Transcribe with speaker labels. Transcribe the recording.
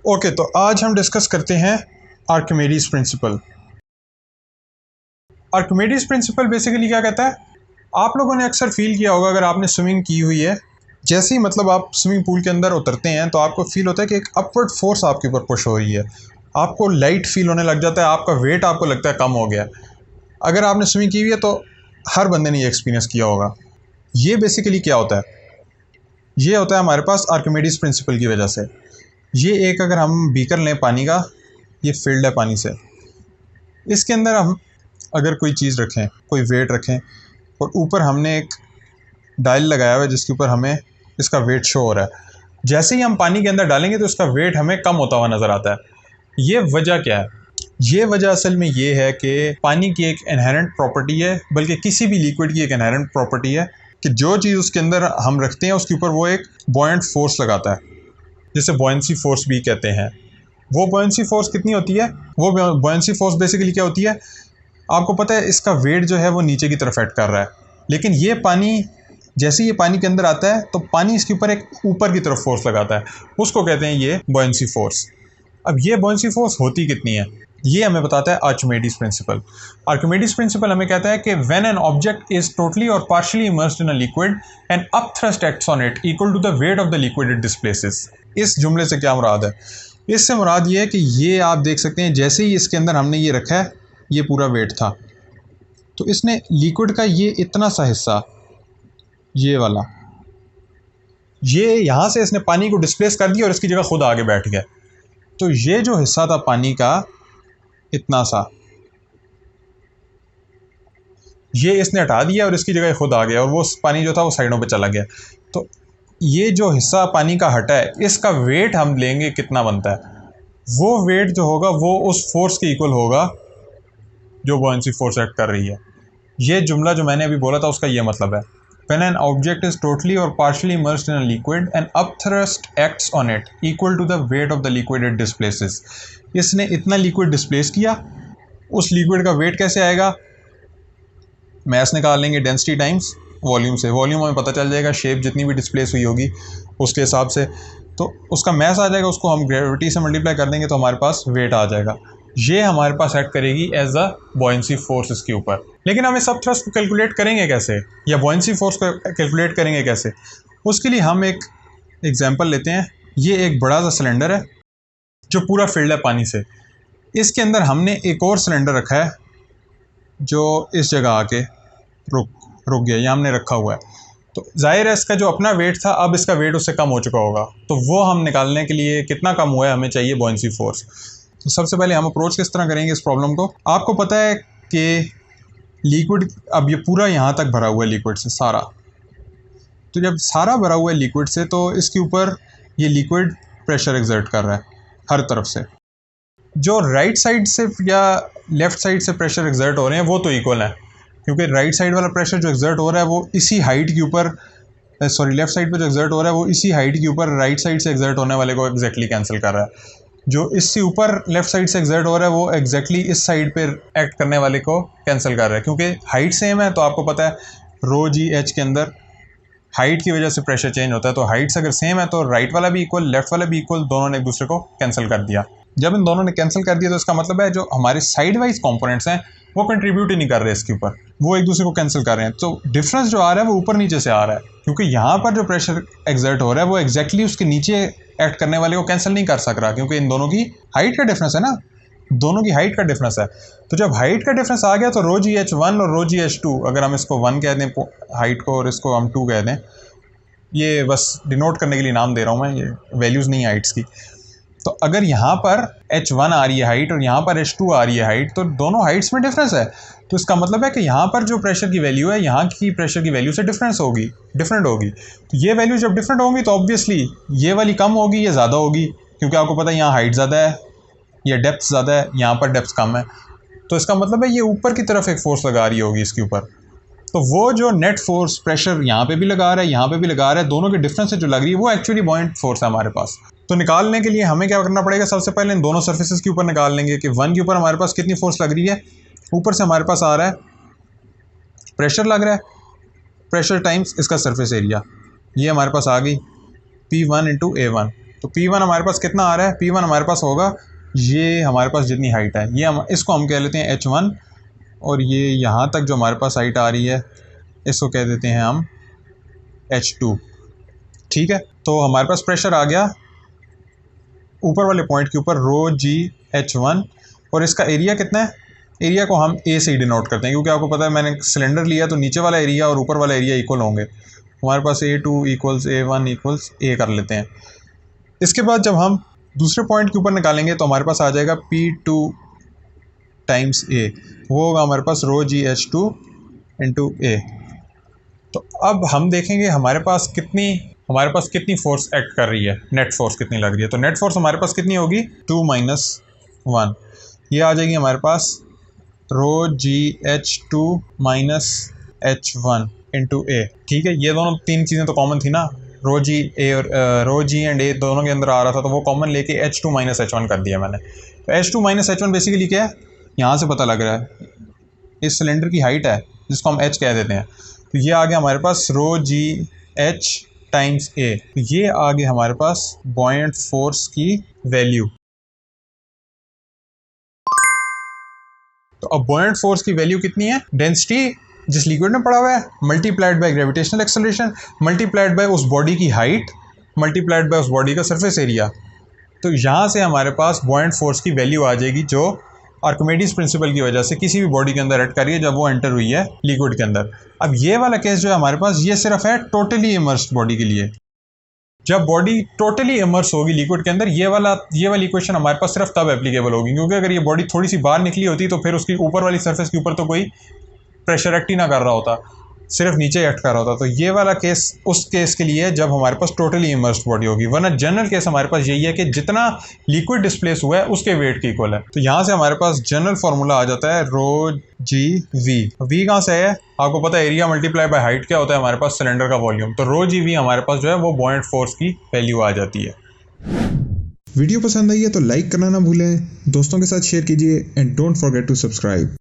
Speaker 1: Okay, तो आज हम डिस्कस करते हैं Archimedes principal. Archimedes principal basically क्या कहता है, आप लोगों ने अक्सर फील किया होगा अगर आपने स्विमिंग की हुई है, जैसे ही मतलब आप स्विमिंग पूल के अंदर उतरते हैं तो आपको फील होता है कि एक अपवर्ड फोर्स आपके ऊपर पुश हो रही है, आपको लाइट फील होने लग जाता है, आपका वेट आपको लगता है कम हो गया। अगर आपने स्विमिंग की हुई है तो हर बंदे ने ये एक्सपीरियंस किया होगा। ये बेसिकली क्या होता है, ये होता है हमारे पास आर्किमिडीज प्रिंसिपल की वजह से। ये एक अगर हम बीकर लें पानी का, ये फील्ड है पानी से, इसके अंदर हम अगर कोई चीज़ रखें, कोई वेट रखें और ऊपर हमने एक डायल लगाया हुआ है जिसके ऊपर हमें इसका वेट शो हो रहा है, जैसे ही हम पानी के अंदर डालेंगे तो इसका वेट हमें कम होता हुआ नज़र आता है। ये वजह क्या है? ये वजह असल में ये है कि पानी की एक इनहेरेंट प्रॉपर्टी है, बल्कि किसी भी लिक्विड की एक इनहेरेंट प्रॉपर्टी है कि जो चीज़ उसके अंदर हम रखते हैं उसके ऊपर वो एक बॉयंट फोर्स लगाता है, जिसे बॉयंसी फोर्स भी कहते हैं। वो बॉयंसी फोर्स कितनी होती है? वो बॉयंसी फोर्स बेसिकली क्या होती है, आपको पता है इसका वेट जो है वो नीचे की तरफ एक्ट कर रहा है, लेकिन ये पानी जैसे ये पानी के अंदर आता है तो पानी इसके ऊपर एक ऊपर की तरफ फोर्स लगाता है, उसको कहते हैं ये बॉयंसी फोर्स। अब ये बॉयंसी फोर्स होती कितनी है, ये हमें बताता है आर्किमिडीज प्रिंसिपल। आर्किमिडीज प्रिंसिपल हमें कहता है कि when an object is totally और partially immersed in a liquid and up thrust acts on it equal to the weight of the liquid it displaces. इस जुमले से क्या मुराद है? इससे मुराद ये है कि ये आप देख सकते हैं जैसे ही इसके अंदर हमने ये रखा है, ये पूरा वेट था, तो इसने लिक्विड का ये इतना सा हिस्सा, ये वाला, ये यहाँ से इसने पानी को डिस्प्लेस कर दिया और इसकी जगह खुद आगे बैठ गया। तो ये जो हिस्सा था पानी का इतना सा, ये इसने हटा दिया और इसकी जगह खुद आ गया और वो पानी जो था वो साइडों पे चला गया। तो ये जो हिस्सा पानी का हटा है, इसका वेट हम लेंगे कितना बनता है, वो वेट जो होगा वो उस फोर्स के इक्वल होगा जो बॉयंसी फोर्स एक्ट कर रही है। ये जुमला जो मैंने अभी बोला था उसका ये मतलब है, When an object is totally or partially immersed in a liquid, an upthrust acts on it equal to the weight of the liquid it displaces. इसने इतना लिक्विड डिस्प्लेस किया, उस लिक्विड का वेट कैसे आएगा? मैस निकाल लेंगे डेंसिटी टाइम्स वॉल्यूम से। वॉल्यूम हमें पता चल जाएगा, शेप जितनी भी डिस्प्लेस हुई होगी उसके हिसाब से, तो उसका मैस आ जाएगा, उसको हम ग्रेविटी से मल्टीप्लाई कर देंगे तो हमारे पास वेट आ जाएगा। ये हमारे पास एक्ट करेगी एज अ बॉयंसी फोर्स इसके ऊपर। लेकिन हम इस सब थ्रस्ट को कैलकुलेट करेंगे कैसे, या बॉयंसी फोर्स को कैलकुलेट करेंगे कैसे? उसके लिए हम एक एग्जांपल लेते हैं। ये एक बड़ा सा सिलेंडर है जो पूरा फिल्ड है पानी से, इसके अंदर हमने एक और सिलेंडर रखा है जो इस जगह आके रुक गया, ये हमने रखा हुआ है। तो जाहिर है इसका जो अपना वेट था, अब इसका वेट उससे कम हो चुका होगा, तो वो हम निकालने के लिए कितना कम हुआ है हमें चाहिए बॉयंसी फोर्स। तो सबसे पहले हम अप्रोच किस तरह करेंगे इस प्रॉब्लम को? आपको पता है कि लिक्विड, अब ये पूरा यहाँ तक भरा हुआ है लिक्विड से सारा, तो जब सारा भरा हुआ है लिक्विड से तो इसके ऊपर ये लिक्विड प्रेशर एक्सर्ट कर रहा है हर तरफ से। जो राइट साइड से या लेफ़्ट साइड से प्रेशर एक्सर्ट हो रहे हैं वो तो इक्वल है, क्योंकि राइट साइड वाला प्रेशर जो एक्सर्ट हो रहा है वो इसी हाइट के ऊपर, सॉरी लेफ़्ट साइड पे जो एक्सर्ट हो रहा है वो इसी हाइट के ऊपर राइट साइड से एक्सर्ट होने वाले को एग्जैक्टली कैंसिल कर रहा है। जो इससे ऊपर लेफ़्ट साइड से एक्सर्ट हो रहा है वो एग्जैक्टली इस साइड पे एक्ट करने वाले को कैंसिल कर रहा है, क्योंकि हाइट सेम है। तो आपको पता है रो जी एच के अंदर हाइट की वजह से प्रेशर चेंज होता है, तो हाइट्स अगर सेम है तो राइट वाला भी इक्वल, लेफ्ट वाला भी इक्वल, दोनों ने एक दूसरे को कैंसिल कर दिया। जब इन दोनों ने कैंसिल कर दिया तो इसका मतलब है जो हमारे साइड वाइज कॉम्पोनेंट्स हैं वो कंट्रीब्यूट ही नहीं कर रहे इसके ऊपर, वो एक दूसरे को कैंसिल कर रहे हैं। तो डिफरेंस जो आ रहा है वो ऊपर नीचे से आ रहा है, क्योंकि यहाँ पर जो प्रेशर एक्सर्ट हो रहा है वो एग्जैक्टली उसके नीचे एक्ट करने वाले को कैंसिल नहीं कर सक रहा, क्योंकि इन दोनों की हाइट का डिफरेंस है ना, दोनों की हाइट का डिफरेंस है। तो जब हाइट का डिफरेंस आ गया तो रो जी एच वन और रो जी एच टू, अगर हम इसको 1 कह दें हाइट को और इसको हम 2 कह दें, ये बस डिनोट करने के लिए नाम दे रहा हूँ मैं, ये वैल्यूज़ नहीं है हाइट्स की। तो अगर यहाँ पर H1 आ रही है हाइट और यहाँ पर H2 आ रही है हाइट, तो दोनों हाइट्स में डिफरेंस है, तो इसका मतलब है कि यहाँ पर जो प्रेशर की वैल्यू है यहाँ की प्रेशर की वैल्यू से डिफरेंट होगी। तो ये वैल्यू जब डिफरेंट होंगी तो ऑब्वियसली ये वाली कम होगी, ये ज़्यादा होगी, क्योंकि आपको पता है यहाँ हाइट ज़्यादा है, ये डेप्थ ज़्यादा है, यहाँ पर डेप्थ कम है। तो इसका मतलब है ये ऊपर की तरफ एक फोर्स लगा रही होगी इसके ऊपर। तो वो जो नेट फोर्स प्रेशर यहाँ पे भी लगा रहा है, यहाँ पे भी लगा रहा है, दोनों के डिफरेंस से जो लग रही है वो एक्चुअली बॉयंट फोर्स है हमारे पास। तो निकालने के लिए हमें क्या करना पड़ेगा, सबसे पहले इन दोनों सर्फेसेस के ऊपर निकाल लेंगे कि 1 के ऊपर हमारे पास कितनी फोर्स लग रही है। ऊपर से हमारे पास आ रहा है प्रेशर लग रहा है, प्रेशर टाइम्स इसका सरफेस एरिया, ये हमारे पास आ गई P1 × A1। तो P1 हमारे पास कितना आ रहा है, P1 हमारे पास होगा ये हमारे पास जितनी हाइट है, ये इसको हम कह लेते हैं H1, और ये यहाँ तक जो हमारे पास हाइट आ रही है इसको कह देते हैं हम H2। ठीक है, तो हमारे पास प्रेशर आ गया ऊपर वाले पॉइंट के ऊपर रो जी H1, और इसका एरिया कितना है, एरिया को हम ए से ही डिनोट करते हैं क्योंकि आपको पता है मैंने सिलेंडर लिया तो नीचे वाला एरिया और ऊपर वाला एरिया इक्वल होंगे। हमारे पास A2 equals A1 equals A कर लेते हैं। इसके बाद जब हम दूसरे पॉइंट के ऊपर निकालेंगे तो हमारे पास आ जाएगा P2 टाइम्स A, वो होगा हमारे पास रो जी H2 इंटू A। तो अब हम देखेंगे हमारे पास कितनी फोर्स एक्ट कर रही है, नेट फोर्स कितनी लग रही है। तो नेट फोर्स हमारे पास कितनी होगी 2 - 1, ये आ जाएगी हमारे पास रो जी H2 minus H1 into A। ठीक है, ये दोनों तीन चीज़ें तो कॉमन थी ना, रो जी एंड A दोनों के अंदर आ रहा था, तो वो कॉमन लेके H2 माइनस H1 कर दिया मैंने। तो H2 माइनस H1 बेसिकली क्या है, यहाँ से पता लग रहा है इस सिलेंडर की हाइट है जिसको हम H कह देते हैं। तो ये आ गया हमारे पास रो जी H टाइम्स A, तो ये आ गया हमारे पास बॉयंट फोर्स की वैल्यू। तो अब बॉयंट फोर्स की वैल्यू कितनी है, डेंसिटी जिस लिक्विड में पड़ा हुआ है multiplied by gravitational acceleration multiplied by उस बॉडी की हाइट मल्टीप्लाइड बाय उस बॉडी का सरफेस एरिया। तो यहाँ से हमारे पास बॉयंट फोर्स की वैल्यू आ जाएगी जो आर्किमिडीज प्रिंसिपल की वजह से किसी भी बॉडी के अंदर एक्ट कर रही है जब वो एंटर हुई है लिक्विड के अंदर। अब ये वाला केस जो है हमारे पास ये सिर्फ है टोटली इमर्स्ड बॉडी के लिए। जब बॉडी टोटली इमर्स होगी लिक्विड के अंदर ये वाली इक्वेशन हमारे पास सिर्फ तब एप्लीकेबल होगी, क्योंकि अगर ये बॉडी थोड़ी सी बाहर निकली होती तो फिर उसकी ऊपर वाली सरफेस के ऊपर तो कोई प्रेशर एक्ट ही ना कर रहा होता, सिर्फ नीचे एक्ट कर रहा होता। तो ये वाला केस उस केस के लिए है जब हमारे पास टोटली इमर्स्ड बॉडी होगी, वरना जनरल केस हमारे पास यही है कि जितना लिक्विड डिस्प्लेस हुआ है उसके वेट के इक्वल है। तो यहाँ से हमारे पास जनरल फॉर्मूला आ जाता है रो जी वी कहाँ से है, आपको पता है एरिया मल्टीप्लाई बाय हाइट क्या होता है हमारे पास सिलेंडर का वॉल्यूम। तो रो जी वी हमारे पास जो है वो बॉयंट फोर्स की वैल्यू आ जाती है।
Speaker 2: वीडियो पसंद आई है तो लाइक करना ना भूलें, दोस्तों के साथ शेयर कीजिए and don't forget to subscribe.